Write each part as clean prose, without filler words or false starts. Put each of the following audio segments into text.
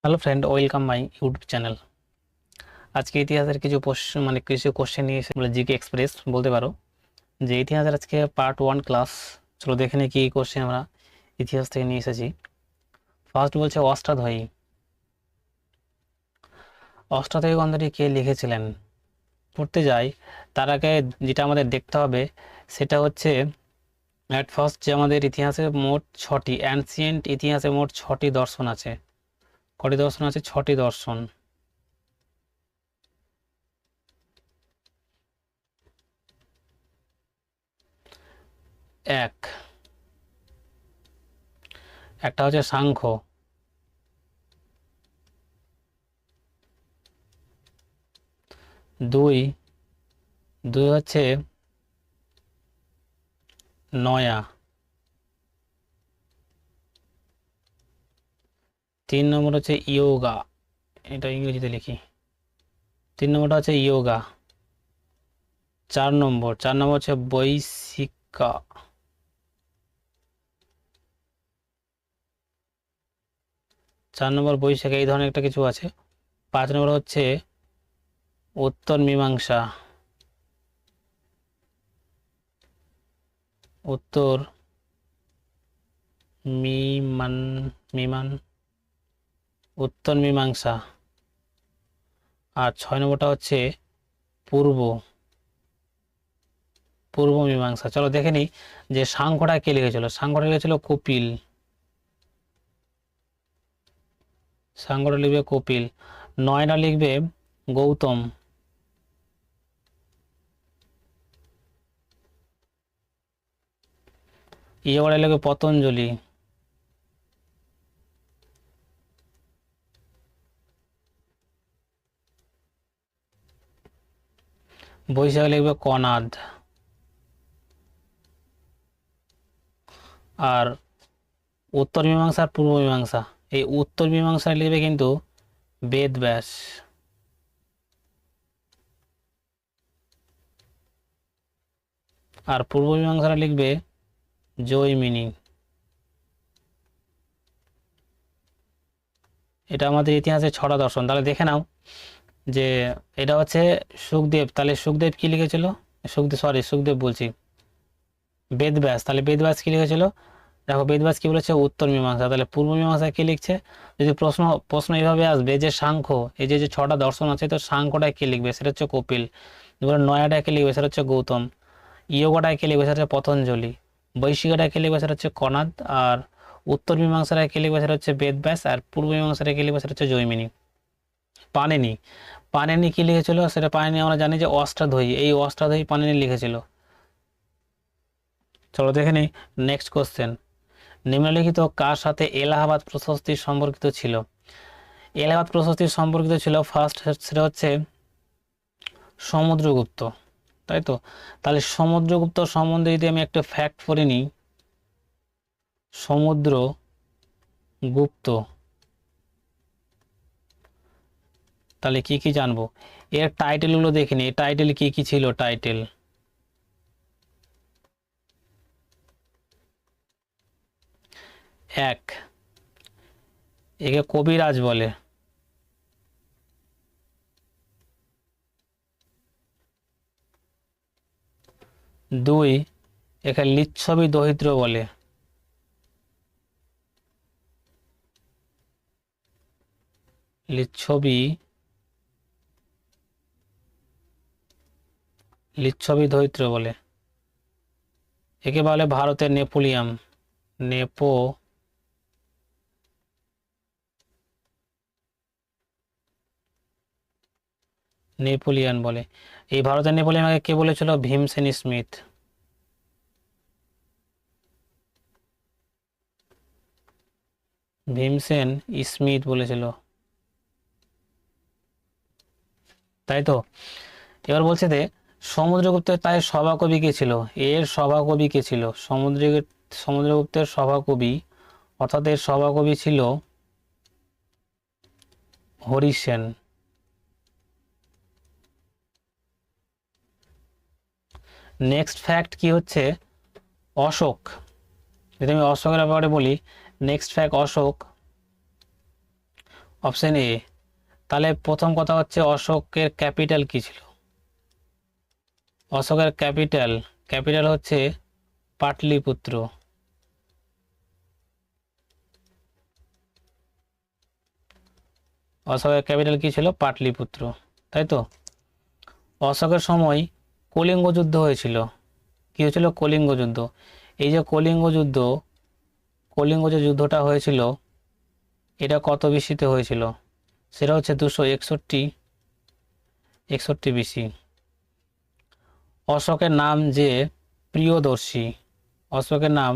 Hello friend, welcome my YouTube channel. আজকে ইতিহাসের কিছু কোশ্চেন নিয়ে এসে বলে জিকে এক্সপ্রেস বলতে পারো যে ইতিহাসের আজকে পার্ট 1 ক্লাস। চলো দেখে নিই কি কোশ্চেন আমরা ইতিহাস থেকে নিয়ে এসেছি। ফার্স্ট বলছে অষ্টাধ্যায়ী। অষ্টাধ্যায়ী গ্রন্থটি কে লিখেছিলেন? পড়তে যাই তার আগে যেটা আমাদের দেখতে হবে সেটা হচ্ছে অ্যাট ফার্স্ট যে আমাদের ইতিহাসে মোট 6টি অ্যানসিয়েন্ট ইতিহাসে মোট 6টি দর্শন আছে। কটি দর্শন আছে? 6টি দর্শন। একটা হচ্ছে সাংখ্য, দুই দুই হচ্ছে নয়া, 3 নম্বর হচ্ছে ইয়োগা। এটা ইংরেজিতে লিখি। 3 নম্বরটা হচ্ছে ইয়োগা। 4 নম্বর হচ্ছে বৈশিকা। 4 নম্বর বৈশাখী, এই ধরনের একটা কিছু আছে। 5 নম্বর হচ্ছে উত্তর মীমাংসা। উত্তর মিমান মিমান উত্তর মীমাংসা। আর 6 নম্বরটা হচ্ছে পূর্ব পূর্ব মীমাংসা। চলো দেখে নিই যে সাংখ্যটা কে লিখেছিল। সাংখ্যটা লিখেছিল কপিল। সাংখ্যটা লিখবে কপিল। নয়টা লিখবে গৌতম। ইয়োগটা লিখবে পতঞ্জলি। বৈশাখ লিখবে কনাদ। আর উত্তর মীমাংসা আর পূর্ব মীমাংসা, এই উত্তর মীমাংসা লিখবে কিন্তু বেদব্যাস। আর পূর্ব মীমাংসাটা লিখবে জৈমিনী। এটা আমাদের ইতিহাসে 6টা দর্শন। তাহলে দেখে নাও যে এটা হচ্ছে সুখদেব। তাহলে সুখদেব কি লিখেছিল? সুখদেব বলছি, বেদব্যাস। তাহলে বেদব্যাস কি লিখেছিল? দেখো বেদব্যাস কি বলেছে? উত্তর মীমাংসা। তাহলে পূর্ব মীমাংসা কি লিখছে? যদি প্রশ্ন প্রশ্ন এইভাবে আসবে যে সাংখ্য, এই যে 6টা দর্শন আছে, তো সাংখ্যটায় কি লিখবে? সেটা হচ্ছে কপিল। এবার নয়াটায় কি লিখবে? সেটা হচ্ছে গৌতম। ইয়োগটায় কে লিখবে? সেটা হচ্ছে পতঞ্জলি। বৈশিকাটায় কে লিখবে? সেটা হচ্ছে কনাদ। আর উত্তর মীমাংসাটায় কে লিখবে? সেটা হচ্ছে বেদব্যাস। আর পূর্ব মীমাংসাটায় কে লিখবে? সেটা হচ্ছে জৈমিনী। পাণিনি। পাণিনি কি লিখেছিল? সেটা পাণিনি আমরা জানি যে অষ্টাধ্যায়ী, এই অষ্টাধ্যায়ী পাণিনি লিখেছিল। চলো দেখে নিই নেক্সট কোশ্চেন। নিম্নলিখিত কার সাথে এলাহাবাদ প্রশস্তি সম্পর্কিত ছিল? এলাহাবাদ প্রশস্তি সম্পর্কিত ছিল ফার্স্ট, সেটা হচ্ছে সমুদ্রগুপ্ত, তাই তো? তাহলে সমুদ্রগুপ্ত সম্বন্ধে যদি আমি একটা ফ্যাক্ট পড়ে নিই, সমুদ্রগুপ্ত, তাহলে কি কি জানবো? এর টাইটেলগুলো দেখিনি। টাইটেল কি কি ছিল? টাইটেল এক, একে কবিরাজ বলে। দুই, একে লিচ্ছবি দরিদ্র বলে। লিচ্ছবি লিচ্ছবি দরিদ্র বলে। একে বলে ভারতের নেপোলিয়ান। নেপো নেপোলিয়ান বলে। এই ভারতের নেপোলিয়ানকে কে বলেছিল? ভীমসেন স্মিথ। ভীমসেন স্মিথ বলেছিল, তাই তো? এবার বলছে যে সমুদ্রগুপ্তের তাই সভাকবি কে ছিল? এর সভাকবি কে ছিল? সমুদ্রগুপ্তের সভাকবি, অর্থাৎ এর সভাকবি ছিল হরিসেন। নেক্সট ফ্যাক্ট কি হচ্ছে? অশোক। যদি আমি অশোকের ব্যাপারে বলি, next fact, Ashok option A. তাহলে প্রথম কথা হচ্ছে অশোকের ক্যাপিটাল কি ছিল? অশোকের ক্যাপিটাল ক্যাপিটাল হচ্ছে পাটলিপুত্র। অশোকের ক্যাপিটাল কি ছিল? পাটলিপুত্র, তাই তো। অশোকের সময় কলিঙ্গ যুদ্ধ হয়েছিল। কি হয়েছিল? কলিঙ্গ যুদ্ধ। এই যে কলিঙ্গ যে যুদ্ধটা হয়েছিল, এটা কত বিসিতে হয়েছিল? সেটা হচ্ছে 261 বিসি। অশোকের নাম যে প্রিয়দর্শী, অশোকের নাম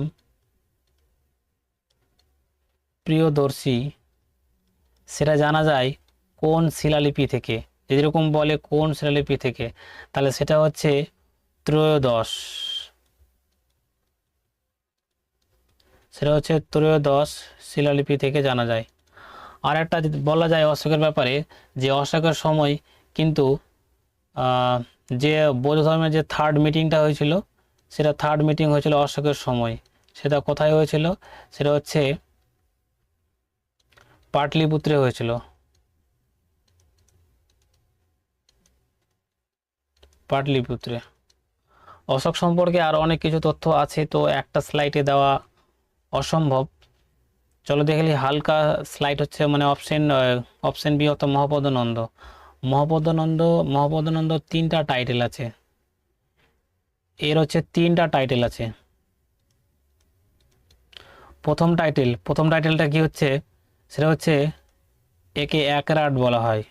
প্রিয়দর্শী, সেটা জানা যায় কোন শিলালিপি থেকে? যেরকম বলে কোন শিলালিপি থেকে, তাহলে সেটা হচ্ছে ত্রয়োদশ, সেটা হচ্ছে ত্রয়োদশ শিলালিপি থেকে জানা যায়। আর একটা বলা যায় অশোকের ব্যাপারে, যে অশোকের সময় কিন্তু যে বৌদ্ধ ধর্মের যে থার্ড মিটিংটা হয়েছিল, সেটা থার্ড মিটিং হয়েছিল অশোকের সময়। সেটা কোথায় হয়েছিল? সেটা হচ্ছে পাটলিপুত্রে হয়েছিল। পাটলিপুত্রে। অশোক সম্পর্কে আরও অনেক কিছু তথ্য আছে, তো একটা স্লাইডে দেওয়া অসম্ভব। চলো দেখে নিই হালকা স্লাইড হচ্ছে, মানে অপশন বি অর্থাৎ মহাপদনন্দ। মহাপদনন্দ 3টা টাইটেল আছে, এর হচ্ছে 3টা টাইটেল আছে। প্রথম টাইটেলটা কি হচ্ছে? সেটা হচ্ছে একে একরাট বলা হয়।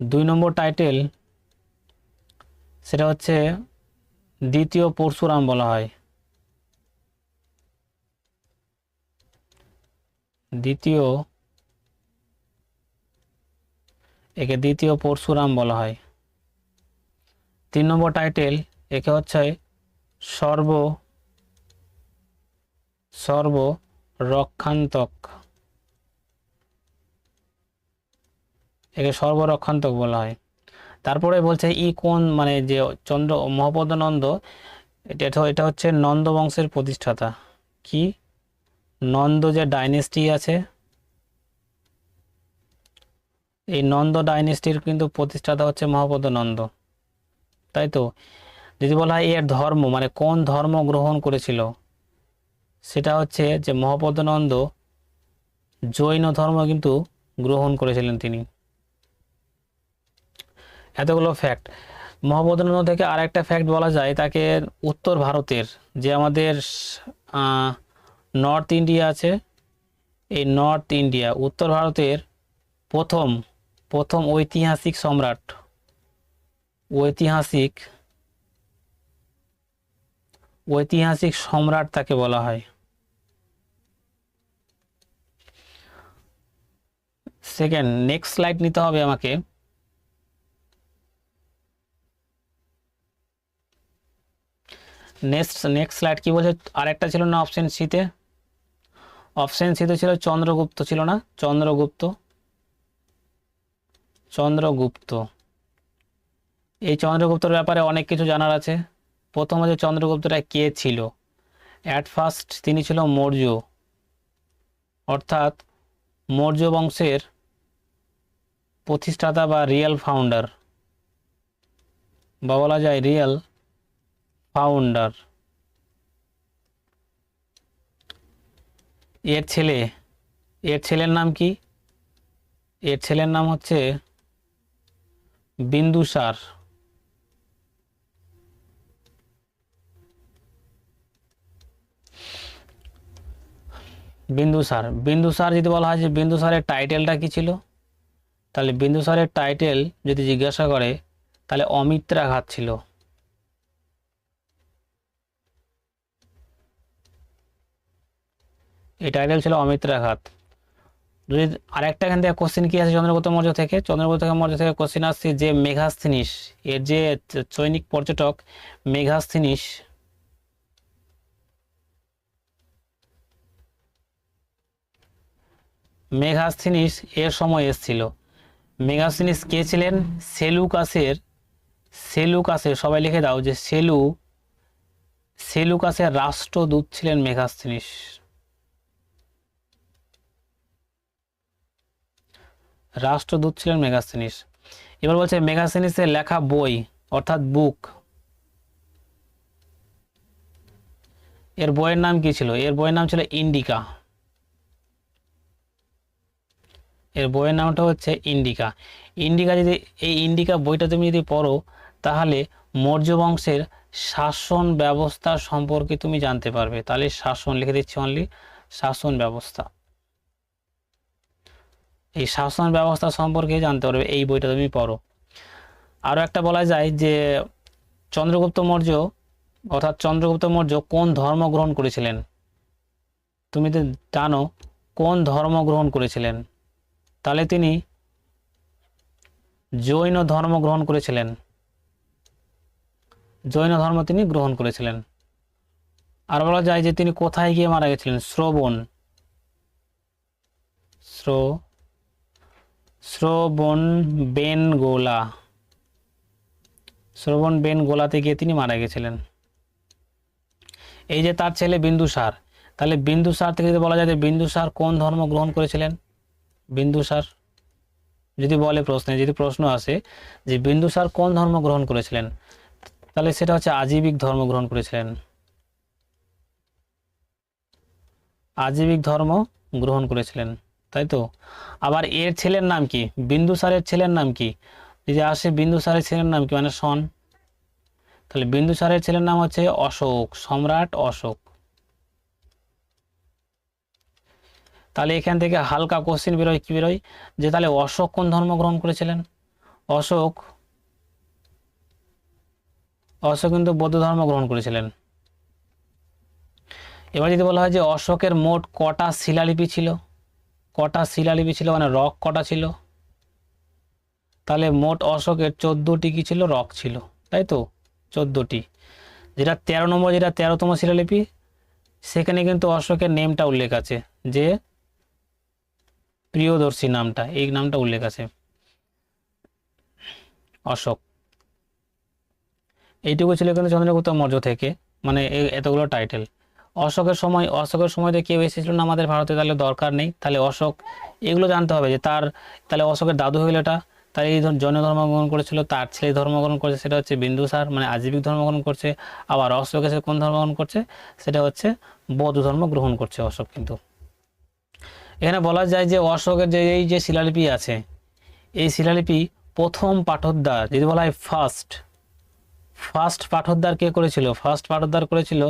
2 নম্বর টাইটেল, সেটা হচ্ছে দ্বিতীয় পরশুরাম বলা হয়। একে দ্বিতীয় পরশুরাম বলা হয়। 3 নম্বর টাইটেল, একে হচ্ছে সর্ব রক্ষান্তক, একে সর্বরক্ষান্তক বলা হয়। তারপরে বলছে কোন, মানে যে মহাপদনন্দ, এটা হচ্ছে নন্দ বংশের প্রতিষ্ঠাতা। কি? নন্দ যে ডাইনেস্টি আছে, এই নন্দ ডাইনেস্টির কিন্তু প্রতিষ্ঠাতা হচ্ছে মহাপদনন্দ, তাই তো। যদি বলা হয় এর ধর্ম, মানে কোন ধর্ম গ্রহণ করেছিল, সেটা হচ্ছে যে মহাপদনন্দ জৈন ধর্ম কিন্তু গ্রহণ করেছিলেন তিনি। এতগুলো ফ্যাক্ট। মহাপদনন্দ থেকে আরেকটা ফ্যাক্ট বলা যায়, তাকে উত্তর ভারতের যে আমাদের নর্থ ইন্ডিয়া আছে, এই নর্থ ইন্ডিয়া উত্তর ভারতের প্রথম ঐতিহাসিক সম্রাট তাকে বলা হয়। সেকেন্ড, নেক্সট স্লাইড নিতে হবে আমাকে। নেক্সট স্লাইড কি বলছে? আরেকটা ছিল না অপশন সিতে? অপশন সিতে ছিল চন্দ্রগুপ্ত, ছিল না? চন্দ্রগুপ্ত। এই চন্দ্রগুপ্তর ব্যাপারে অনেক কিছু জানার আছে। প্রথম হচ্ছে চন্দ্রগুপ্তটা কে ছিল? অ্যাট ফার্স্ট তিনি ছিল মৌর্য, অর্থাৎ মৌর্য বংশের প্রতিষ্ঠাতা বা রিয়েল ফাউন্ডার, বা বলা যায় রিয়েল ফাউন্ডার। এর ছেলের নাম কি? এর ছেলের নাম হচ্ছে বিন্দুসার। বিন্দুসার যদি বলা হয় যে বিন্দুসারের টাইটেলটা কি ছিল, তাহলে বিন্দুসারের টাইটেল যদি জিজ্ঞাসা করে, তাহলে অমিত্রাঘাত ছিল। এই টাইটেল ছিল অমিত্রাঘাত। যদি আরেকটা এখান থেকে কোশ্চেন কি আছে চন্দ্রগুপ্ত মৌর্য থেকে কোশ্চেন আসছে যে মেঘাস্থিনিস, এর যে চৈনিক পর্যটক মেঘাস্থিনিস এর সময় এসেছিল। মেঘাস্থিনিস কে ছিলেন? সেলুকাসের সবাই লিখে দাও যে সেলুকাসের রাষ্ট্রদূত ছিলেন মেঘাস্থিনিস। রাষ্ট্রদূত ছিলেন মেগাস্থেনিস। এবার বলছে মেগাস্থেনিসের লেখা বই অর্থাৎ বুক, এর বইয়ের নাম কি ছিল? এর বইয়ের নাম ছিল ইন্ডিকা। এর বইয়ের নামটা হচ্ছে ইন্ডিকা। ইন্ডিকা যদি, এই ইন্ডিকা বইটা তুমি যদি পড়ো তাহলে মৌর্য বংশের শাসন ব্যবস্থা সম্পর্কে তুমি জানতে পারবে। তাহলে শাসন লিখে দিচ্ছি, অনলি শাসন ব্যবস্থা, এই শাসন ব্যবস্থা সম্পর্কে জানতে পারবে এই বইটা তুমি পড়ো। আরও একটা বলা যায় যে চন্দ্রগুপ্ত মৌর্য অর্থাৎ চন্দ্রগুপ্ত মৌর্য কোন ধর্ম গ্রহণ করেছিলেন? তুমি তো জানো কোন ধর্ম গ্রহণ করেছিলেন, তাহলে তিনি জৈন ধর্ম গ্রহণ করেছিলেন। জৈন ধর্ম তিনি গ্রহণ করেছিলেন। আর বলা যায় যে তিনি কোথায় গিয়ে মারা গেছিলেন? শ্রবণবেনগোলা, শ্রবণবেনগোলাতে গিয়ে তিনি মারা গেছিলেন। এই যে তার ছেলে বিন্দুসার, তাহলে বিন্দুসার থেকে যদি বলা যায় যে বিন্দুসার কোন ধর্ম গ্রহণ করেছিলেন? বিন্দুসার যদি বলে প্রশ্নে, যদি প্রশ্ন আসে যে বিন্দুসার কোন ধর্ম গ্রহণ করেছিলেন, তাহলে সেটা হচ্ছে আজীবিক ধর্ম গ্রহণ করেছিলেন। আজীবিক ধর্ম গ্রহণ করেছিলেন, তাই তো। আবার এর ছেলের নাম কি? বিন্দুসারের ছেলের নাম কি? যদি আসে বিন্দুসারের ছেলের নাম কি, মানে সন, তাহলে বিন্দুসারের ছেলের নাম হচ্ছে অশোক, সম্রাট অশোক। তাহলে এখান থেকে হালকা কোশ্চেন বেরোয়, কি বেরোয় যে তাহলে অশোক কোন ধর্ম গ্রহণ করেছিলেন? অশোক কিন্তু বৌদ্ধ ধর্ম গ্রহণ করেছিলেন। এবার যদি বলা হয় যে অশোকের মোট কটা শিলালিপি ছিল, কটা শিলালিপি ছিল মানে রক কটা ছিল, তাহলে মোট অশোকের 14টি কি ছিল? রক ছিল, তাই তো, 14টি। যেটা 13 নম্বর, যেটা 13তম শিলালিপি, সেখানে কিন্তু অশোকের নেমটা উল্লেখ আছে, যে প্রিয়দর্শী নামটা, এই নামটা উল্লেখ আছে অশোক। এইটুকু ছিল কিন্তু চন্দ্রগুপ্ত মৌর্য থেকে, মানে এতগুলো টাইটেল। অশোকের সময়তে কেউ এসেছিল না আমাদের ভারতে, তাহলে দরকার নেই। তাহলে অশোক, এগুলো জানতে হবে যে তার, তাহলে অশোকের দাদু হইল এটা, তার এই জৈন ধর্মগ্রহণ করেছিল, তার ছেলে ধর্মগ্রহণ করেছে সেটা হচ্ছে বিন্দুসার, মানে আজীবিক ধর্মগ্রহণ করছে। আবার অশোক এসে কোন ধর্মগ্রহণ করছে? সেটা হচ্ছে বৌদ্ধ ধর্ম গ্রহণ করছে অশোক। কিন্তু এখানে বলা যায় যে অশোকের যে এই যে শিলালিপি আছে, এই শিলালিপি প্রথম পাঠোদ্ধার যদি বলা হয় ফার্স্ট পাঠোদ্ধার কে করেছিল? ফার্স্ট পাঠোদ্ধার করেছিল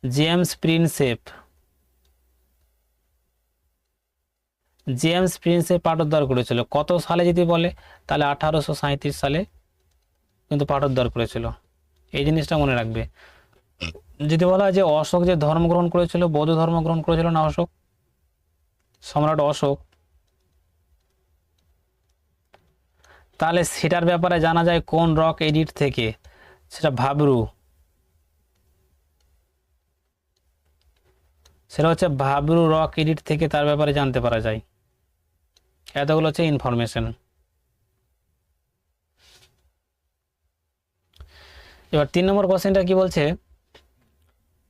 জেমস প্রিন্সেপ। জেমস প্রিন্সেপ পাঠোদ্ধার করেছিল। কত সালে যদি বলে, তাহলে 1837 সালে কিন্তু পাঠোদ্ধার করেছিল। এই জিনিসটা মনে রাখবে। যদি বলা হয় যে অশোক যে ধর্ম গ্রহণ করেছিল, বৌদ্ধ ধর্ম গ্রহণ করেছিল না অশোক, সম্রাট অশোক, তাহলে সেটার ব্যাপারে জানা যায় কোন রক এডিট থেকে? সেটা ভাবরু, সেটা হচ্ছে ভাবরু রক এডিট থেকে তার ব্যাপারে জানতে পারা যায়। এতগুলো হচ্ছে ইনফরমেশন। এবার 3 নম্বর কোশ্চেনটা কি বলছে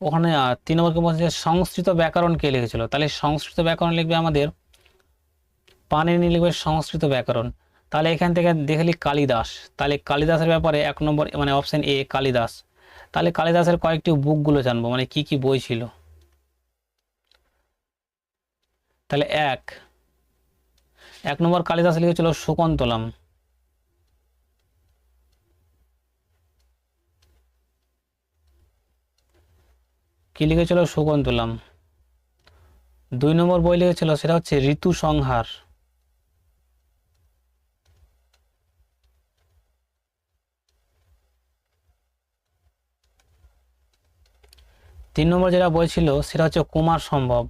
ওখানে? 3 নম্বর কি বলছে? সংস্কৃত ব্যাকরণ কে লিখেছিল? তাহলে সংস্কৃত ব্যাকরণ লিখবে আমাদের পাণিনি, লিখবে সংস্কৃত ব্যাকরণ। তাহলে এখান থেকে দেখলি কালিদাস, তাহলে কালিদাসের ব্যাপারে 1 নম্বর মানে অপশন এ কালিদাস। তাহলে কালিদাসের কয়েকটি বুকগুলো জানবো, মানে কি কি বই ছিল। তাহলে 1 নম্বর কালিদাস লিখেছিল শকুন্তলম। কি লিখেছিল? শকুন্তলম। 2 নম্বর বই লিখেছিল সেটা হচ্ছে ঋতু সংহার। তিন নম্বর যেটা বই ছিল সেটা হচ্ছে কুমার সম্ভব।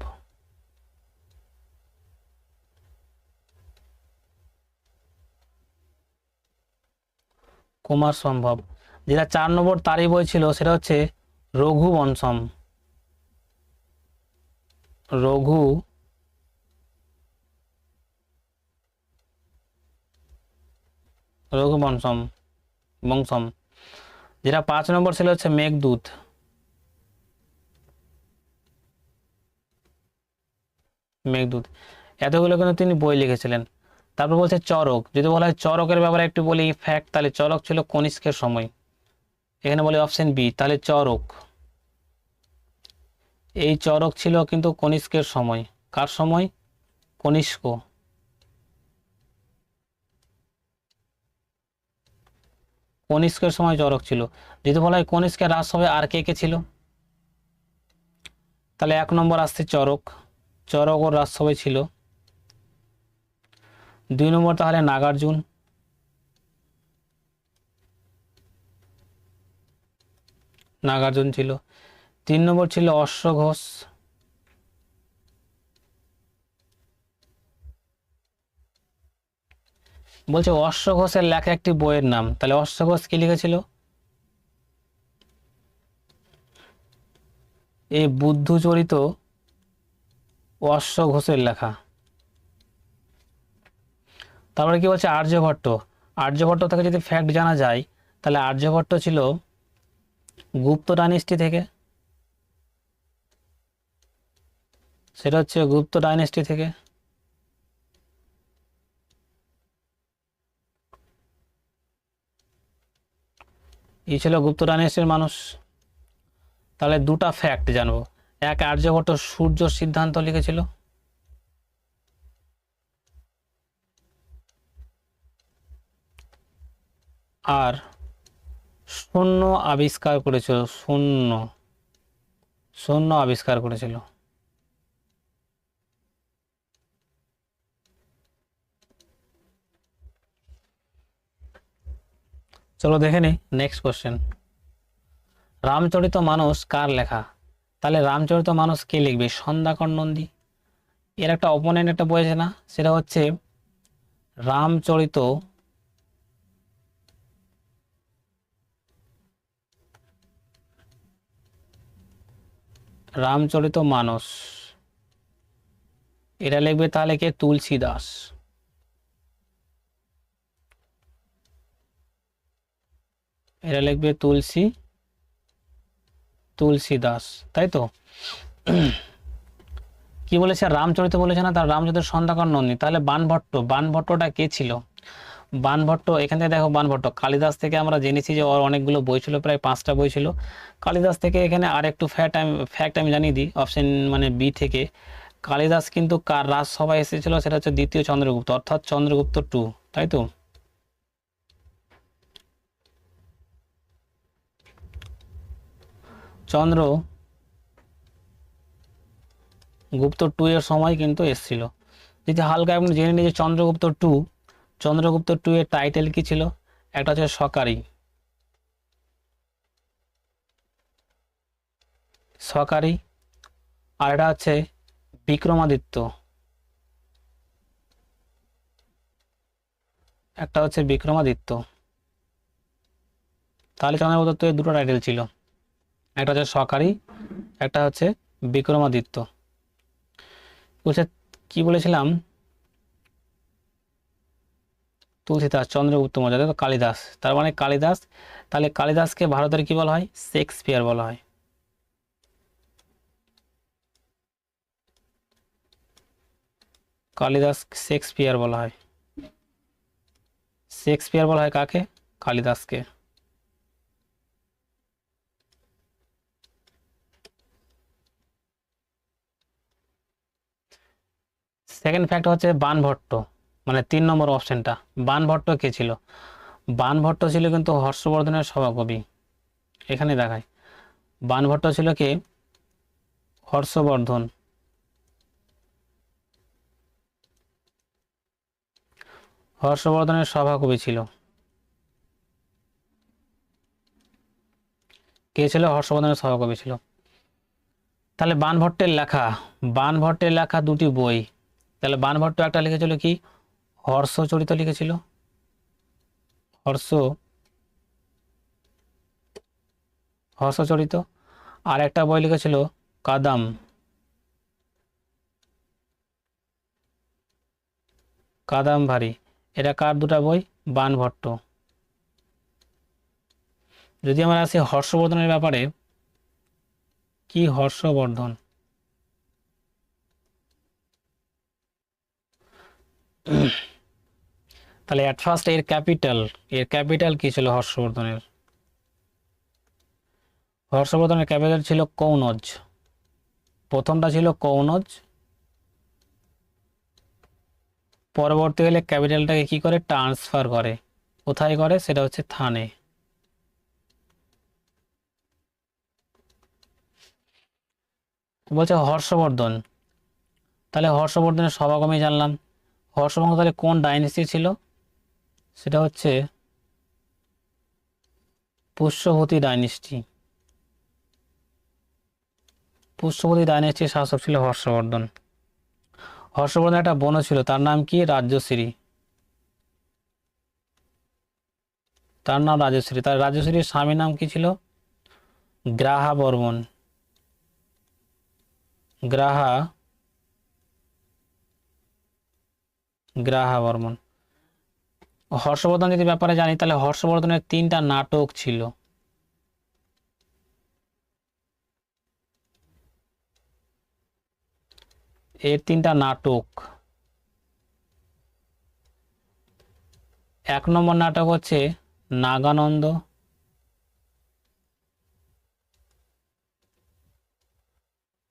কুমার সম্ভব। যেটা 4 নম্বর তারই বই ছিল সেটা হচ্ছে রঘুবংশম। রঘুবংশম বংশম। যেটা 5 নম্বর ছিল হচ্ছে মেঘদূত। মেঘদূত, এতগুলো কিন্তু তিনি বই লিখেছিলেন। তারপর বলছে চরক, যদি বলা হয় চরকের ব্যাপারে একটু বলি ফ্যাক্ট, তাহলে চরক ছিল কনিষ্কের সময়। এখানে বলে অপশন বি, তাহলে চরক, এই চরক ছিল কিন্তু কনিষ্কের সময়। কার সময়? কনিষ্ক। কনিষ্কের সময় চরক ছিল। যদি বলা হয় কনিষ্কের রাজসভায় আর কে কে ছিল, তাহলে 1 নম্বর আসছে চরক, চরক ওর রাজসভায় ছিল। 2 নম্বর তাহলে নাগার্জুন, নাগার্জুন ছিল। 3 নম্বর ছিল অশ্বঘোষ, বলছে অশ্বঘোষের লেখা একটি বইয়ের নাম, তাহলে অশ্বঘোষ কি লিখেছিল? এই বুদ্ধচরিত অশ্বঘোষের লেখা। তারপরে কি বলছে আর্যভট্ট, আর্যভট্ট থেকে যদি ফ্যাক্ট জানা যায়, তাহলে আর্যভট্ট ছিল গুপ্ত ডাইনেস্টি থেকে, সেটা হচ্ছে গুপ্ত ডাইনেস্টি থেকে। এই ছিল গুপ্ত ডাইনেস্টির মানুষ। তাহলে দুটা ফ্যাক্ট জানবো, এক আর্যভট্ট সূর্য সিদ্ধান্ত লিখেছিল, আর শূন্য আবিষ্কার করেছিল, শূন্য, শূন্য আবিষ্কার করেছিল। চলো দেখে নি নেক্সট কোশ্চেন। রামচরিত মানস কার লেখা? তাহলে রামচরিত মানস কে লিখবে? সন্ধ্যাকর নন্দী। এর একটা অপোনেন্ট একটা বই আছে না, সেটা হচ্ছে রামচরিত রামচরিত মানস, এটা লিখবে তাহলে কে? তুলসী দাস। এটা লিখবে তুলসী দাস, তাই তো? কি বলেছে? রামচরিত বলেছে না, তার রামচরিত সন্ধ্যাকর নন্দী। তাহলে বাণভট্ট, বাণভট্টটা কে ছিল? বাণভট্ট, এখান থেকে দেখো বাণভট্ট কালিদাস থেকে আমরা জেনেছি যে ওর অনেকগুলো বই ছিল, প্রায় 5টা বই ছিল কালিদাস থেকে। এখানে আর একটু ফ্যাক্ট আমি জানিয়ে দিই, অপশন মানে বি থেকে। কালিদাস কিন্তু কার রাজসভায় এসেছিল? সেটা হচ্ছে দ্বিতীয় চন্দ্রগুপ্ত, অর্থাৎ চন্দ্রগুপ্ত 2, তাই তো? চন্দ্রগুপ্ত 2 এর সময় কিন্তু এসেছিল। যদি হালকা আপনি জেনে নিই যে চন্দ্রগুপ্ত 2 এর টাইটেল কি ছিল? একটা হচ্ছে সকারি, সকারি, আর এটা হচ্ছে বিক্রমাদিত্য, একটা হচ্ছে বিক্রমাদিত্য। তাহলে চন্দ্রগুপ্ত 2 এর দুটো টাইটেল ছিল, একটা হচ্ছে সকারি, একটা হচ্ছে বিক্রমাদিত্য। বলছে কি বলেছিলাম? তুলসীদাস, চন্দ্রগুপ্ত মৌর্য, তাই তো? কালিদাস, তার মানে কালিদাস। তাহলে কালিদাসকে ভারতের কি বলা হয়? শেক্সপিয়ার বলা হয়। কালিদাস শেক্সপিয়ার বলা হয়। শেক্সপিয়ার বলা হয় কাকে? কালিদাসকে। সেকেন্ড ফ্যাক্ট হচ্ছে বাণভট্ট, মানে 3 নম্বর অপশনটা। বাণভট্ট কে ছিল? বাণভট্ট ছিল কিন্তু হর্ষবর্ধনের সভাকবি। এখানে দেখায় বাণভট্ট ছিল কে? হর্ষবর্ধন। হর্ষবর্ধনের সভাকবি ছিল। কে ছিল? হর্ষবর্ধনের সভাকবি ছিল। তাহলে বাণভট্টের লেখা দুটি বই। তাহলে বাণভট্ট একটা লিখেছিল কি? হর্ষচরিত লিখেছিল, হর্ষ হর্ষচরিত। আর একটা বই লিখেছিল কাদাম্ভারি। এটা কার দুটা বই? বাণভট্ট। যদি আমরা আসি হর্ষবর্ধনের ব্যাপারে, কি হর্ষবর্ধন, তাহলে অ্যাট ফার্স্ট এর ক্যাপিটাল কি ছিল হর্ষবর্ধনের? হর্ষবর্ধনের ক্যাপিটাল ছিল কৌনজ। প্রথমটা ছিল কৌনজ, পরবর্তীকালে ক্যাপিটালটাকে কি করে ট্রান্সফার করে, কোথায় করে, সেটা হচ্ছে থানে। বলছে হর্ষবর্ধন, তাহলে হর্ষবর্ধনের সমাগমে জানলাম। হর্ষবর্ধন তাহলে কোন ডাইনেস্টি ছিল? সেটা হচ্ছে পুষ্যভূতি ডাইনেস্টি। পুষ্যভূতি ডাইনেস্টির শাসক ছিল হর্ষবর্ধন। হর্ষবর্ধনের একটা বোন ছিল, তার নাম কি? রাজ্যশ্রী। তার নাম রাজশ্রী। তার রাজশ্রীর স্বামীর নাম কি ছিল? গ্রাহা বর্মন। গ্রাহা গ্রাহা বর্মন। হর্ষবর্ধন যদি ব্যাপারে জানি, তাহলে হর্ষবর্ধনের 3টা নাটক ছিল। এর 3টা নাটক। 1 নম্বর নাটক হচ্ছে নাগানন্দ।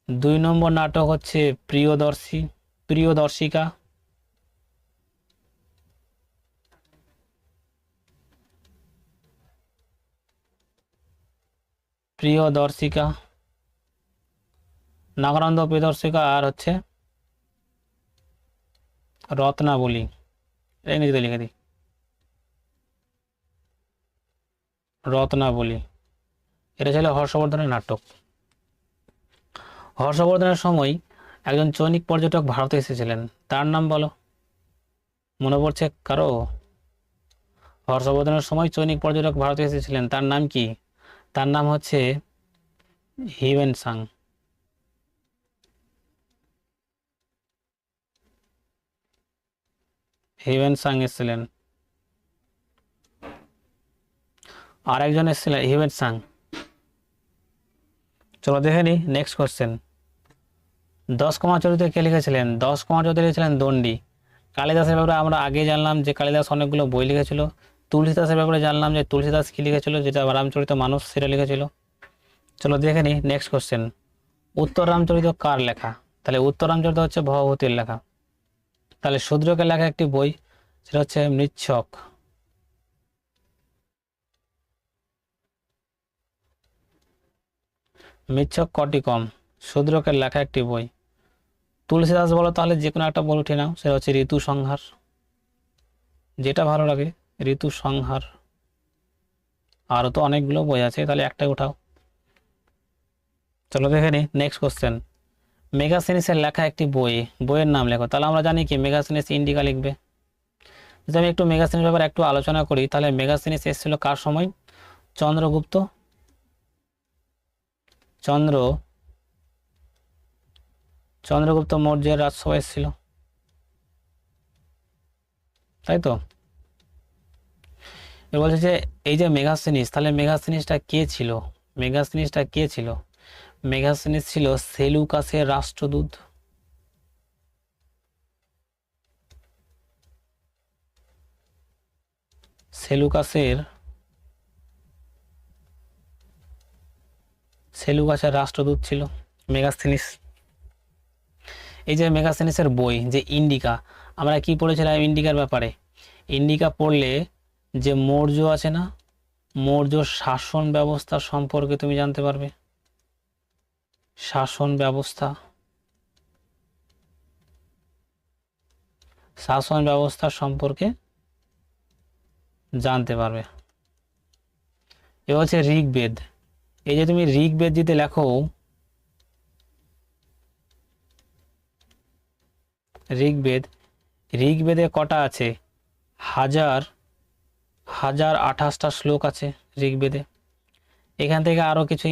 2 নম্বর নাটক হচ্ছে প্রিয়দর্শিকা। 'প্রিয়দর্শিকা', নাগানন্দ, প্রিয়দর্শিকা, আর হচ্ছে রত্নাবলী। এটা ইংরেজিতে লিখে দিই, রত্নাবলী। এটা ছিল হর্ষবর্ধনের নাটক। হর্ষবর্ধনের সময় একজন চৈনিক পর্যটক ভারতে এসেছিলেন, তার নাম বলো। মনে পড়ছে কারো? হর্ষবর্ধনের সময় চৈনিক পর্যটক ভারতে এসেছিলেন, তার নাম কি? তার নাম হচ্ছে হিউয়েন সাং। হিউয়েন সাং এসেছিলেন। আর একজন এসেছিলেন হিউয়েন সাং। চলো দেখে নি নেক্সট কোশ্চেন। 10 কমা চরিত্রে কে লিখেছিলেন? 10 কমা চরিত্রে লিখেছিলেন দণ্ডী। কালিদাসের ব্যাপারে আমরা আগে জানলাম যে কালিদাস অনেকগুলো বই লিখেছিল। তুলসীদাসের ব্যাপারে জানলাম যে তুলসীদাস কি লিখেছিল, যেটা রামচরিত মানস সেটা লিখেছিল। চলো দেখে নি নেক্সট কোশ্চেন। উত্তর রামচরিত কার লেখা? তাহলে উত্তর রামচরিত হচ্ছে ভবভূতির লেখা। তাহলে শূদ্রকের লেখা একটি বই, সেটা হচ্ছে মৃচ্ছক। মৃচ্ছক কটি কম, শূদ্রকের লেখা একটি বই। তুলসীদাস বলো, তাহলে যে কোনো একটা বই উঠে নাও, সেটা হচ্ছে ঋতু সংহার। যেটা ভালো লাগে, ঋতু সংহার। আরও তো অনেকগুলো বই আছে, তাহলে একটাই উঠাও। চলো দেখে নি নেক্সট কোশ্চেন। মেগাসিনিসের লেখা একটি বই, বইয়ের নাম লেখো। তাহলে আমরা জানি কি মেগাসিনিস ইন্ডিকা লিখবে। যদি আমি একটু মেগাসিনিস ব্যাপারে একটু আলোচনা করি, তাহলে মেগাসিনিস এসেছিল কার সময়? চন্দ্রগুপ্ত চন্দ্রগুপ্ত মৌর্যের রাজসভা এসেছিল, তাই তো? এবার বলছে যে এই যে মেগাসিনিস, তাহলে মেগাসিনিসটা কে ছিল? মেগাসিনিসটা কে ছিল? মেগাসিনিস ছিল সেলুকাসের রাষ্ট্রদূত। সেলুকাসের রাষ্ট্রদূত ছিল মেগাসিনিস। এই যে মেগাসিনিসের বই যে ইন্ডিকা, আমরা কি পড়েছিলাম ইন্ডিকার ব্যাপারে? ইন্ডিকা পড়লে যে মৌর্য আছে না, মৌর্য শাসন ব্যবস্থা সম্পর্কে তুমি জানতে পারবে। শাসন ব্যবস্থা সম্পর্কে জানতে পারবে। এ হচ্ছে ঋগ্বেদ। এই যে তুমি ঋগ্বেদ যদি লেখো, ঋগ্বেদে কটা আছে? 1028টা শ্লোক আছে ঋগ্বেদে। এখান থেকে আরো কিছু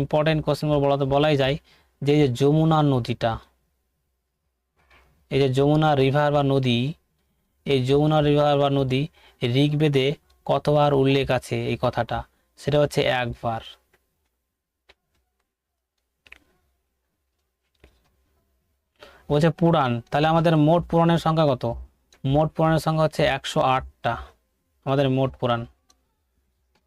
ইম্পর্টেন্ট কোশ্চেন বলাই যায় যে যমুনা নদীটা, এই যে যমুনা রিভার বা নদী, এই যমুনা রিভার বা নদী ঋগ্বেদে কতবার উল্লেখ আছে এই কথাটা? সেটা হচ্ছে একবার। বলছে পুরাণ, তাহলে আমাদের মোট পুরাণের সংখ্যা কত? মোট পুরাণের সংখ্যা হচ্ছে 108টা আমাদের মোট পুরাণ।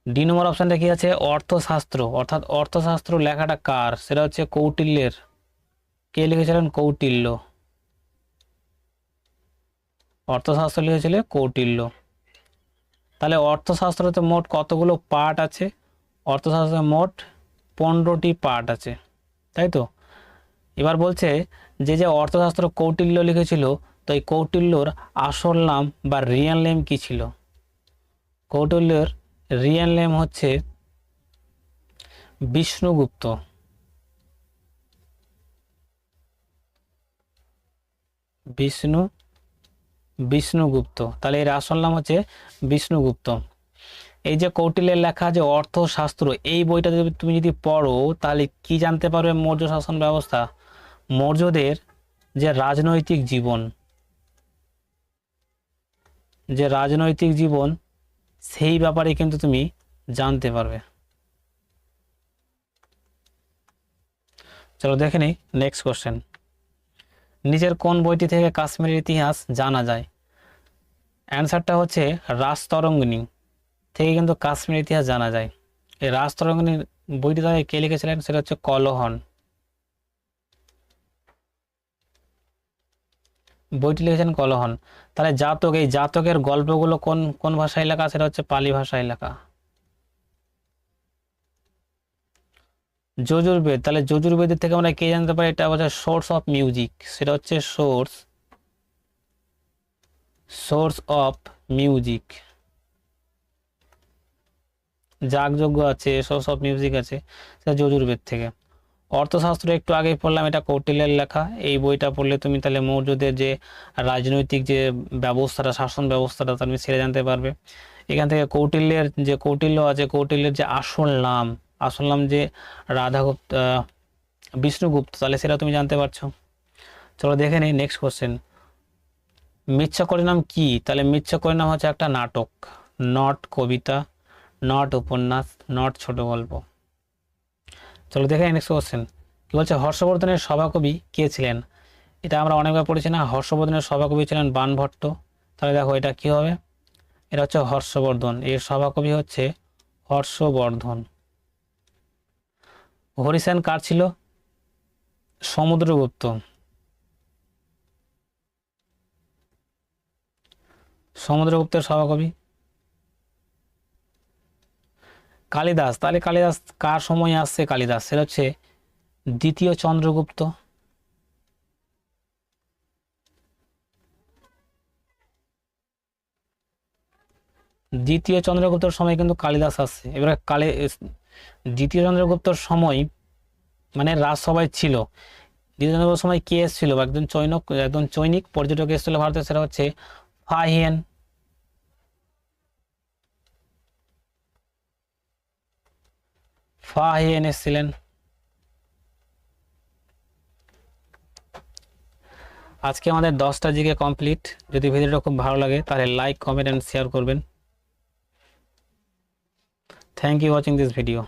ডি নম্বর অপশানটা কি আছে? অর্থশাস্ত্র, অর্থাৎ অর্থশাস্ত্র লেখাটা কার? সেটা হচ্ছে কৌটিল্যের। কে লিখেছিলেন? কৌটিল্য। অর্থশাস্ত্র লিখেছিলেন কৌটিল্য। তাহলে অর্থশাস্ত্রতে মোট কতগুলো পার্ট আছে? অর্থশাস্ত্রে মোট 15টি পার্ট আছে, তাই তো। এবার বলছে যে যে অর্থশাস্ত্র কৌটিল্য লিখেছিল, তো এই কৌটিল্যর আসল নাম বা রিয়েল নেম কি ছিল? কৌটিল্যর রিয়েল নেম হচ্ছে বিষ্ণুগুপ্ত। বিষ্ণুগুপ্ত, তাহলে এর আসল নাম হচ্ছে বিষ্ণুগুপ্ত। এই যে কৌটিল্যের লেখা যে অর্থশাস্ত্র, এই বইটা যদি তুমি পড়ো তাহলে কি জানতে পারবে? মৌর্য শাসন ব্যবস্থা, মৌর্যদের যে রাজনৈতিক জীবন সেই ব্যাপারে কিন্তু তুমি জানতে পারবে। চলো দেখে নিই নেক্সট কোশ্চেন। নিচের কোন বইটি থেকে কাশ্মীরের ইতিহাস জানা যায়? অ্যান্সারটা হচ্ছে রাজতরঙ্গিনী থেকে কিন্তু কাশ্মীরের ইতিহাস জানা যায়। এই রাজতরঙ্গিনী বইটি তাকে কে লিখেছিলেন? সেটা হচ্ছে কলহন। বইটি লিখেছেন কলহন। তাহলে জাতক, এই জাতকের গল্পগুলো কোন কোন ভাষায় লেখা? সেটা হচ্ছে পালি ভাষায় লেখা। যজুর্বেদ, তাহলে যজুর্বেদের থেকে আমরা কে জানতে পারি? এটা হচ্ছে সোর্স অফ মিউজিক, সেটা হচ্ছে সোর্স অফ মিউজিক। যাগযজ্ঞ আছে, সোর্স অফ মিউজিক আছে, সেটা যজুর্বেদ থেকে। অর্থশাস্ত্র একটু আগে পড়লাম, এটা কৌটিল্যের লেখা। এই বইটা পড়লে তুমি তাহলে মৌর্যদের যে রাজনৈতিক যে ব্যবস্থাটা, শাসন ব্যবস্থাটা তুমি ছেড়ে জানতে পারবে। এখান থেকে কৌটিল্যের যে কৌটিল্য আছে, কৌটিল্যের যে আসল নাম যে রাধাগুপ্ত, বিষ্ণুগুপ্ত, তাহলে সেটা তুমি জানতে পারছো। চলো দেখে নিই নেক্সট কোশ্চেন। মৃচ্ছকরিনাম কি? তাহলে মৃচ্ছকরিনাম হচ্ছে একটা নাটক, নট কবিতা, নট উপন্যাস, নট ছোট গল্প। চলো দেখে নেক্সট কোশ্চেন কি বলছে? হর্ষবর্ধনের সভাকবি কে ছিলেন? এটা আমরা অনেকবার পড়েছি না, হর্ষবর্ধনের সভাকবি ছিলেন বাণভট্ট। তাহলে দেখো এটা কি হবে? এটা হচ্ছে হর্ষবর্ধন, এর সভাকবি হচ্ছে হর্ষবর্ধন। হরিসেন কার ছিল? সমুদ্রগুপ্ত। সমুদ্রগুপ্তের সভাকবি। কালিদাস, তাহলে কালিদাস কার সময় আসছে? কালিদাস সেটা হচ্ছে দ্বিতীয় চন্দ্রগুপ্ত। দ্বিতীয় চন্দ্রগুপ্তর সময় কিন্তু কালিদাস আসছে। এবারে দ্বিতীয় চন্দ্রগুপ্তর সময় মানে রাজসভায় ছিল। দ্বিতীয় চন্দ্রগুপ্তর সময় কে এসেছিল? একজন চৈনিক পর্যটক এসেছিল ভারতে, সেটা হচ্ছে ফাহিয়েন। এসেছিলেন। আজকে আমাদের 10টা জিকে কমপ্লিট। যদি ভিডিওটা খুব ভালো লাগে তাহলে লাইক, কমেন্ট এন্ড শেয়ার করবেন। Thank you watching this video.